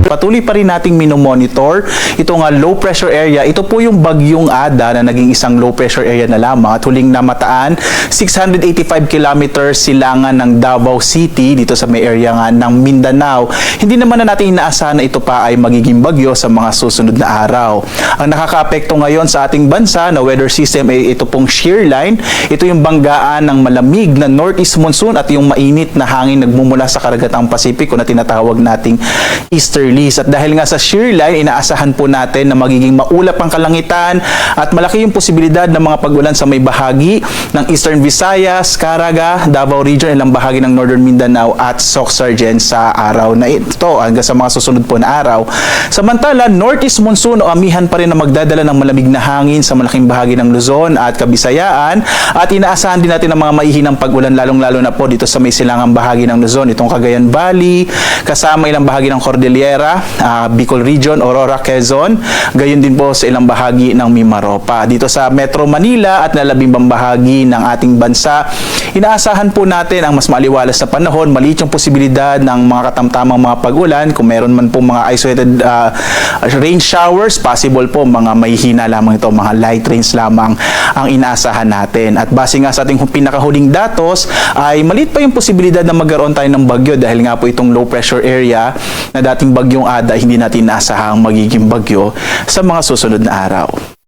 Patuloy pa rin nating minomonitor itong low pressure area. Ito po yung bagyong Ada na naging isang low pressure area na lamang at huling namataan 685 kilometers silangan ng Davao City dito sa may area nga ng Mindanao. Hindi naman na natin inaasahan na ito pa ay magiging bagyo sa mga susunod na araw. Ang nakakaapekto ngayon sa ating bansa na weather system ay ito pong shear line. Ito yung banggaan ng malamig na northeast monsoon at yung mainit na hangin nagmumula sa karagatang Pasipiko na tinatawag nating easterlies. At dahil nga sa shear line, inaasahan po natin na magiging maulap ang kalangitan at malaki yung posibilidad ng mga pag-ulan sa may bahagi ng Eastern Visayas, Caraga, Davao Region, ilang bahagi ng Northern Mindanao at Soc-Sargen sa araw na ito hanggang sa mga susunod po na araw. Samantala, northeast monsoon o amihan pa rin na magdadala ng malamig na hangin sa malaking bahagi ng Luzon at Kabisayaan at inaasahan din natin ng mga maihinang pag-ulan lalong-lalo na po dito sa may silangang bahagi ng Luzon, itong Cagayan Valley, kasama ilang bahagi ng Cordillera, Bicol Region, Aurora, Quezon, gayon din po sa ilang bahagi ng Mimaropa. Dito sa Metro Manila at nalabimbang bahagi ng ating bansa, inaasahan po natin ang mas maliwalas na panahon, maliit yung posibilidad ng mga katamtamang mga pag-ulan. Kung meron man po mga isolated rain showers, possible po mga mahihina lamang ito, mga light rains lamang ang inaasahan natin. At base nga sa ating pinakahuling datos, ay maliit pa yung posibilidad na magkaroon tayo ng bagyo dahil nga po itong low pressure area na dating bagyong Ada, hindi natin inaasahang magiging bagyo sa mga susunod na araw.